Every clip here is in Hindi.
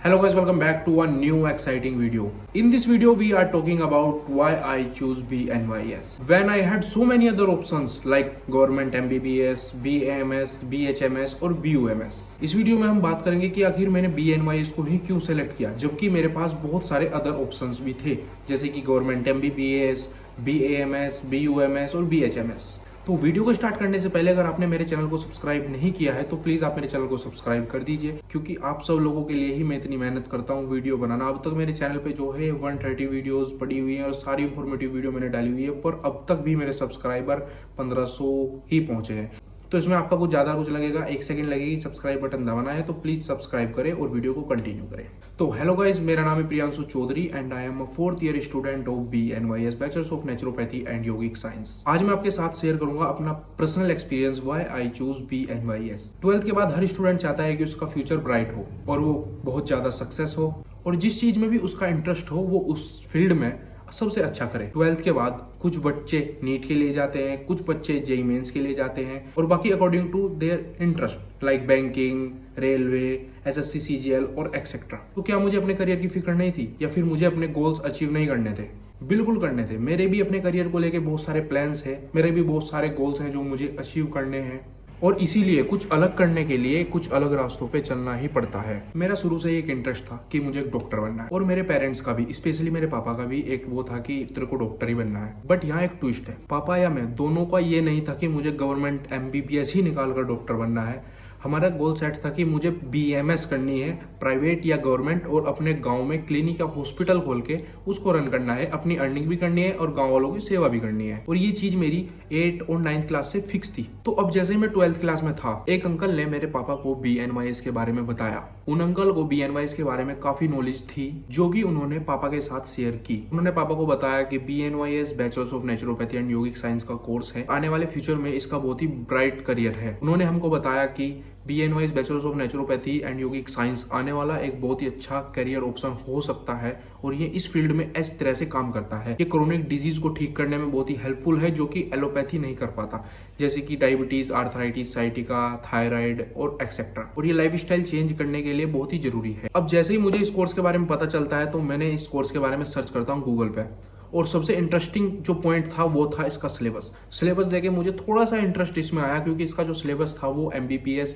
Hello guys, welcome back to a new exciting video. In this video we are talking about why I choose BNYS. When I had so many other options like government MBBS, BAMS, BHMS और BUMS. इस वीडियो में हम बात करेंगे कि आखिर मैंने BNYS को ही क्यों सेलेक्ट किया, जबकि मेरे पास बहुत सारे अदर ऑप्शंस भी थे, जैसे कि गवर्नमेंट MBBS, BAMS, BUMS और BHMS. तो वीडियो को स्टार्ट करने से पहले अगर आपने मेरे चैनल को सब्सक्राइब नहीं किया है तो प्लीज आप मेरे चैनल को सब्सक्राइब कर दीजिए, क्योंकि आप सब लोगों के लिए ही मैं इतनी मेहनत करता हूँ वीडियो बनाना. अब तक मेरे चैनल पे जो है 130 वीडियोस पड़ी हुई हैं और सारी इंफॉर्मेटिव वीडियो मैंने डाली हुई है, पर अब तक भी मेरे सब्सक्राइबर 1500 ही पहुंचे हैं. तो इसमें आपका कुछ ज़्यादा कुछ लगेगा, 1 सेकंड लगेगी, सब्सक्राइब बटन दबाना है, तो प्लीज़ सब्सक्राइब करें और वीडियो को कंटिन्यू करें. तो हेलो गाइज, मेरा नाम है Priyanshu Chaudhary and I am a 4th year student of BNYS bachelors of naturopathy and yogic science. आज मैं आपके साथ शेयर करूंगा अपना personal experience why I choose BNYS. 12th के बाद हर स्टूडेंट चाहता है कि उसका फ्यूचर ब्राइट हो और वो बहुत ज़्यादा सक्सेस हो और जिस चीज़ में भी उसका इंटरेस्ट हो वो उस फील्ड में सबसे अच्छा करें. 12th के बाद कुछ बच्चे नीट के लिए जाते हैं, कुछ बच्चे जेईई मेंस के लिए जाते हैं और बाकी according to their interest like banking, railway, SSC, CGL और एक्सेट्रा. तो क्या मुझे अपने करियर की फिक्र नहीं थी या फिर मुझे अपने गोल्स अचीव नहीं करने थे? बिल्कुल करने थे. मेरे भी अपने करियर को लेके बहुत सारे प्लान्स हैं, मेरे भी बहुत सारे गोल्स हैं जो मुझे अचीव करने हैं और इसीलिए कुछ अलग करने के लिए कुछ अलग रास्तों पे चलना ही पड़ता है. मेरा शुरू से ही एक इंटरेस्ट था कि मुझे एक डॉक्टर बनना है और मेरे पेरेंट्स का भी, स्पेशली मेरे पापा का भी एक वो था कि तेरे को डॉक्टर ही बनना है. बट यहाँ एक ट्विस्ट है, पापा या मैं दोनों का ये नहीं था कि मुझे गवर्नमेंट MBBS ही निकाल कर डॉक्टर बनना है. हमारा गोल सेट था कि मुझे BMS करनी है, प्राइवेट या गवर्नमेंट, और अपने गांव में क्लिनिक या हॉस्पिटल खोल के उसको रन करना है, अपनी अर्निंग भी करनी है और गांव वालों की सेवा भी करनी है. और ये चीज मेरी 8th और 9th क्लास से फिक्स थी. तो अब जैसे ही मैं 12th क्लास में था, एक अंकल ने मेरे पापा को BNYS के बारे में बताया. उन अंकल को BNYS के बारे में काफी नॉलेज थी जो कि उन्होंने पापा के साथ शेयर की. उन्होंने पापा को बताया कि BNYS bachelors of naturopathy and yogic science का कोर्स है, आने वाले फ्यूचर में इसका बहुत ही ब्राइट करियर है. उन्होंने हमको बताया कि BNYS bachelors of naturopathy and yogic science आने वाला एक बहुत ही अच्छा करियर ऑप्शन हो सकता है और ये इस फील्ड में इस तरह से काम करता है. ये क्रोनिक डिजीज को ठीक करने में बहुत ही हेल्पफुल है जो कि एलोपैथी नहीं कर पाता, जैसे कि डायबिटीज, आर्थराइटिस, साइटिका, थायराइड और एक्सेट्रा. और ये लाइफस्टाइल चेंज करने के लिए बहुत ही जरूरी है. अब जैसे ही मुझे इस कोर्स के बारे में पता चलता है तो मैंने इस कोर्स के बारे में सर्च करता हूँ गूगल पे, और सबसे इंटरेस्टिंग जो पॉइंट था वो था इसका सिलेबस देके मुझे थोड़ा सा इंटरेस्ट इसमें आया, क्योंकि इसका जो सिलेबस था वो MBBS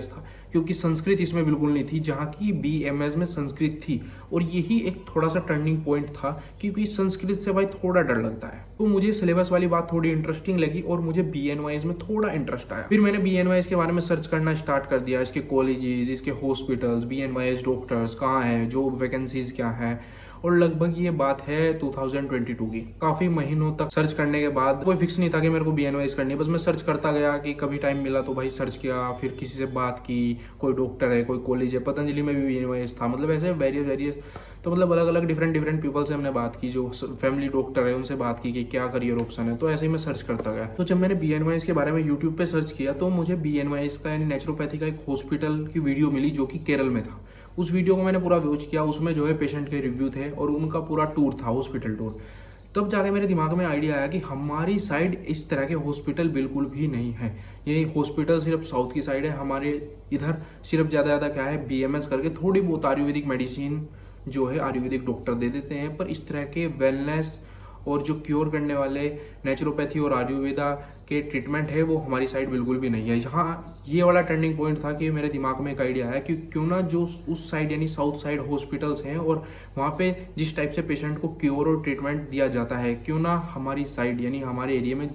था, क्योंकि संस्कृत इसमें बिल्कुल नहीं थी, जहाँ की BMS में संस्कृत थी. और यही एक थोड़ा सा टर्निंग पॉइंट था, क्योंकि संस्कृत से भाई थोड़ा डर लगता है. तो मुझे सिलेबस वाली बात थोड़ी इंटरेस्टिंग लगी और मुझे BNYS में थोड़ा इंटरेस्ट आया. फिर मैंने BNYS के बारे में सर्च करना स्टार्ट कर दिया, इसके कॉलेजेस, इसके हॉस्पिटल्स, BNYS डॉक्टर्स कहाँ हैं, जॉब वैकेंसीज क्या है. और लगभग ये बात है 2022 की. काफी महीनों तक सर्च करने के बाद कोई फिक्स नहीं था कि मेरे को BNYS करनी है. बस मैं सर्च करता गया कि कभी टाइम मिला तो भाई सर्च किया, फिर किसी से बात की, कोई डॉक्टर है, कोई कॉलेज है, पतंजलि में भी BNYS था, मतलब ऐसे वेरियस. तो मतलब अलग अलग डिफरेंट पीपल से हमने बात की, जो फैमिली डॉक्टर है उनसे बात की कि क्या करियर ऑप्शन है. तो ऐसे ही मैं सर्च करता गया. तो जब मैंने BNYS के बारे में यूट्यूब पे सर्च किया तो मुझे BNYS का यानी नेचुरोपैथी का एक हॉस्पिटल की वीडियो मिली जो कि केरल में था. उस वीडियो को मैंने पूरा वॉच किया. उसमें जो है पेशेंट के रिव्यू थे और उनका पूरा टूर था, हॉस्पिटल टूर. तब जाके मेरे दिमाग में आइडिया आया कि हमारी साइड इस तरह के हॉस्पिटल बिल्कुल भी नहीं है. ये हॉस्पिटल सिर्फ साउथ की साइड है. हमारे इधर सिर्फ ज़्यादा क्या है, BMS करके थोड़ी बहुत आयुर्वेदिक मेडिसिन जो है आयुर्वेदिक डॉक्टर दे देते हैं, पर इस तरह के वेलनेस और जो क्योर करने वाले नेचुरोपैथी और आयुर्वेदा के ट्रीटमेंट है वो हमारी साइड बिल्कुल भी नहीं है. यहाँ ये वाला टर्निंग पॉइंट था कि मेरे दिमाग में एक आइडिया आया कि क्यों ना जो उस साइड यानी साउथ साइड हॉस्पिटल्स हैं और वहाँ पे जिस टाइप से पेशेंट को क्योर और ट्रीटमेंट दिया जाता है, क्यों ना हमारी साइड यानी हमारे एरिया में,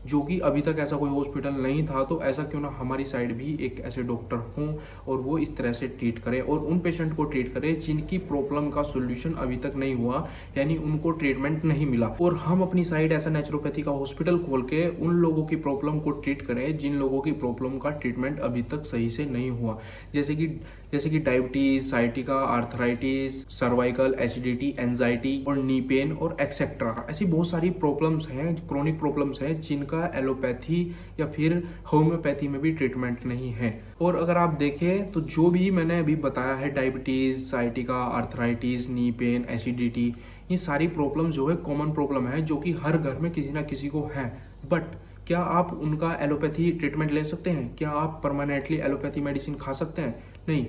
जो कि अभी तक ऐसा कोई हॉस्पिटल नहीं था, तो ऐसा क्यों ना हमारी साइड भी एक ऐसे डॉक्टर हों और वो इस तरह से ट्रीट करे और उन पेशेंट को ट्रीट करे जिनकी प्रॉब्लम का सोल्यूशन अभी तक नहीं हुआ, यानी उनको ट्रीटमेंट नहीं मिला. और हम अपनी साइड ऐसा नेचुरोपैथी का हॉस्पिटल खोल के उन लोगों की प्रॉब्लम को ट्रीट करें जिन लोगों की प्रॉब्लम का ट्रीटमेंट अभी तक सही से नहीं हुआ, जैसे कि diabetes, sciatica, arthritis, cervical, acidity, anxiety और नी पेन और एक्सेट्रा. ऐसी बहुत सारी प्रॉब्लम्स हैं, क्रोनिक प्रॉब्लम्स हैं जिनका एलोपैथी या फिर होम्योपैथी में भी ट्रीटमेंट नहीं है. और अगर आप देखें तो जो भी मैंने अभी बताया है, diabetes, sciatica, arthritis, knee pain, acidity, ये सारी प्रॉब्लम जो है कॉमन प्रॉब्लम है जो कि हर घर में किसी ना किसी को है. बट क्या आप उनका एलोपैथी ट्रीटमेंट ले सकते हैं? क्या आप परमानेंटली एलोपैथी मेडिसिन खा सकते हैं? नहीं.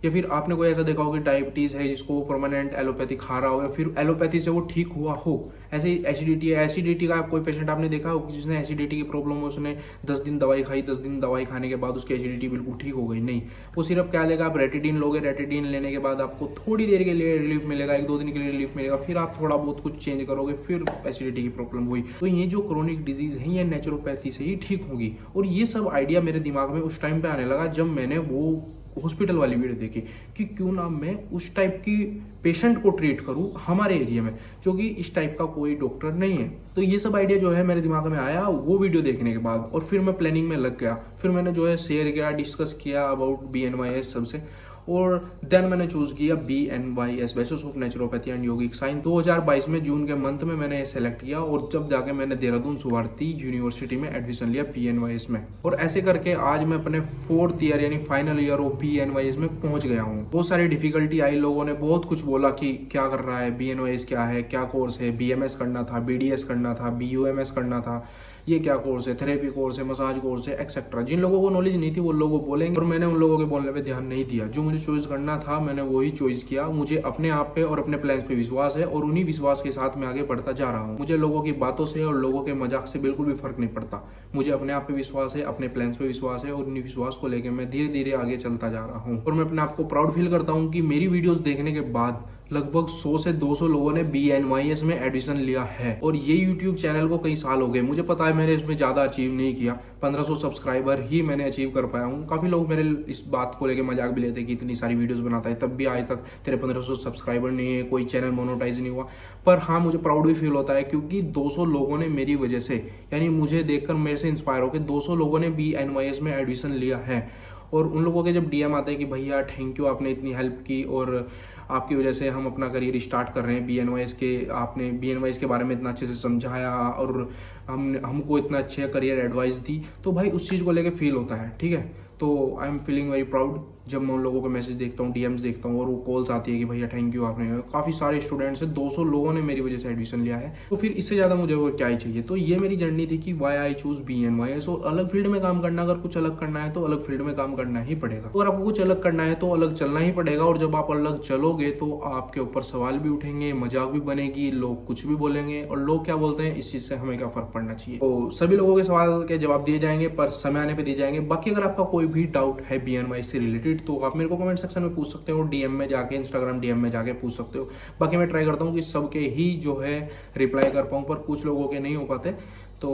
या फिर आपने कोई ऐसा देखा हो कि डायबिटीज है जिसको परमानेंट एलोपैथी खा रहा हो या फिर एलोपैथी से वो ठीक हुआ हो। ऐसे ही एसिडिटी का कोई पेशेंट आपने देखा हो जिसने एसिडिटी की प्रॉब्लम हो, उसने 10 दिन दवाई खाई, 10 दिन दवाई खाने के बाद उसकी एसिडिटी बिल्कुल ठीक हो गई? नहीं, वो सिर्फ क्या लेगा, आप रेटिडीन लोगे, रेटिडीन लेने के बाद आपको थोड़ी देर के लिए रिलीफ मिलेगा, 1-2 दिन के लिए रिलीफ मिलेगा, फिर आप थोड़ा बहुत कुछ चेंज करोगे, फिर एसिडिटी की प्रॉब्लम हुई। तो ये जो क्रोनिक डिजीज है ये नेचुरोपैथी से ही ठीक होगी। और ये सब आइडिया मेरे दिमाग में उस टाइम पे आने लगा जब मैंने वो हॉस्पिटल वाली वीडियो देखी कि क्यों ना मैं उस टाइप की पेशेंट को ट्रीट करूं हमारे एरिया में, जो कि इस टाइप का कोई डॉक्टर नहीं है। तो ये सब आइडिया जो है मेरे दिमाग में आया वो वीडियो देखने के बाद, और फिर मैं प्लानिंग में लग गया। फिर मैंने जो है शेयर किया, डिस्कस किया अबाउट BNYS सबसे, और देन मैंने चूज किया BNYS, bachelors of naturopathy and yogic science. 2022 में जून के मंथ में मैंने सेलेक्ट किया, और जब जाके मैंने देहरादून सुभारती यूनिवर्सिटी में एडमिशन लिया BNYS में। और ऐसे करके आज मैं अपने 4th ईयर यानी फाइनल ईयर ऑफ BNYS में पहुंच गया हूँ। बहुत सारी डिफिकल्टी आई, लोगों ने बहुत कुछ बोला कि क्या कर रहा है, BNYS क्या है, क्या कोर्स है, BMS करना था, BDS करना था, BUMS करना था, ये क्या कोर्स है, थेरेपी कोर्स है, मसाज कोर्स है, एक्सेट्रा। जिन लोगों को नॉलेज नहीं थी वो लोग बोलेंगे, और मैंने उन लोगों के बोलने पे ध्यान नहीं दिया। जो मुझे चॉइस करना था मैंने वही चॉइस किया। मुझे अपने आप पे और अपने प्लान्स पे विश्वास है, और उन्हीं विश्वास के साथ मैं आगे बढ़ता जा रहा हूँ। मुझे लोगों की बातों से और लोगों के मजाक से बिल्कुल भी फर्क नहीं पड़ता। मुझे अपने आप पे विश्वास है, अपने प्लान्स पे विश्वास है, और उन्हीं विश्वास को लेकर मैं धीरे धीरे आगे चलता जा रहा हूँ। और मैं अपने आप को प्राउड फील करता हूँ कि मेरी वीडियोस देखने के बाद लगभग 100 से 200 लोगों ने BNYS में एडमिशन लिया है। और ये YouTube चैनल को कई साल हो गए। मुझे पता है मैंने इसमें ज़्यादा अचीव नहीं किया, 1500 सब्सक्राइबर ही मैंने अचीव कर पाया हूँ। काफ़ी लोग मेरे इस बात को लेकर मजाक भी लेते हैं कि इतनी सारी वीडियोस बनाता है, तब भी आज तक तेरे 1500 सब्सक्राइबर नहीं है, कोई चैनल मोनेटाइज नहीं हुआ। पर हाँ, मुझे प्राउड भी फील होता है क्योंकि 200 लोगों ने मेरी वजह से, यानी मुझे देखकर मेरे से इंस्पायर होकर 200 लोगों ने BNYS में एडमिशन लिया है। और उन लोगों के जब DM आते हैं कि भैया थैंक यू, आपने इतनी हेल्प की और आपकी वजह से हम अपना करियर स्टार्ट कर रहे हैं, BNYS के, आपने BNYS के बारे में इतना अच्छे से समझाया और हमको इतना अच्छे करियर एडवाइस दी, तो भाई उस चीज़ को लेके फील होता है। ठीक है, तो I am feeling very proud जब मैं उन लोगों के मैसेज देखता हूँ, DMs देखता हूँ, और वो कॉल्स आती है कि भैया थैंक यू, आपने, काफ़ी सारे स्टूडेंट्स हैं, 200 लोगों ने मेरी वजह से एडमिशन लिया है। तो फिर इससे ज़्यादा मुझे और क्या ही चाहिए। तो ये मेरी जर्नी थी कि वाई आई चूज BNYS। और अलग फील्ड में काम करना, अगर कुछ अलग करना है तो अलग फील्ड में काम करना ही पड़ेगा। और आपको कुछ अलग करना है तो अलग चलना ही पड़ेगा। और जब आप अलग चलोगे तो आपके ऊपर सवाल भी उठेंगे, मजाक भी बनेगी, लोग कुछ भी बोलेंगे, और लोग क्या बोलते हैं इस चीज़ से हमें क्या फ़र्क पड़ना चाहिए। तो सभी लोगों के सवाल के जवाब दिए जाएंगे, पर समय आने पर दिए जाएंगे। बाकी अगर आपका कोई भी डाउट है BNYS से रिलेटेड तो आप मेरे को कमेंट सेक्शन में पूछ सकते हो, DM में जाके, इंस्टाग्राम DM में जाके पूछ सकते हो। बाकी मैं ट्राई करता हूँ कि सबके ही जो है रिप्लाई कर पाऊँ, पर कुछ लोगों के नहीं हो पाते, तो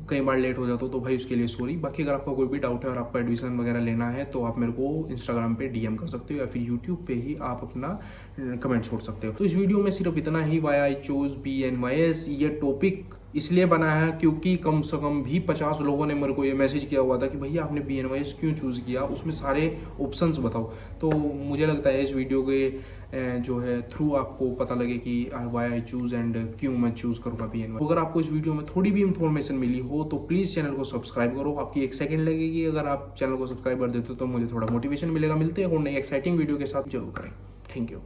कई बार लेट हो जाता हूँ, तो भाई उसके लिए सॉरी। बाकी अगर आपका कोई भी डाउट है और आपको एडमिशन वगैरह लेना है तो आप मेरे को इंस्टाग्राम पे DM कर सकते हो, या फिर यूट्यूब पे ही आप अपना कमेंट छोड़ सकते हो। तो इस वीडियो में सिर्फ इतना ही, वाई आई चूज BNYS। ये टॉपिक इसलिए बनाया है क्योंकि कम से कम भी 50 लोगों ने मेरे को ये मैसेज किया हुआ था कि भैया आपने BNYS क्यों चूज़ किया, उसमें सारे ऑप्शंस बताओ। तो मुझे लगता है इस वीडियो के जो है थ्रू आपको पता लगे कि वाई आई चूज़ एंड क्यों मैं चूज़ करूँगा BNYS। अगर आपको इस वीडियो में थोड़ी भी इंफॉर्मेशन मिली हो तो प्लीज़ चैनल को सब्सक्राइब करो। आपकी 1 सेकंड लगेगी, अगर आप चैनल को सब्सक्राइब कर देते हो तो मुझे थोड़ा मोटिवेशन मिलेगा। मिलते हैं और नई एक्साइटिंग वीडियो के साथ, जरूर करें। Thank you.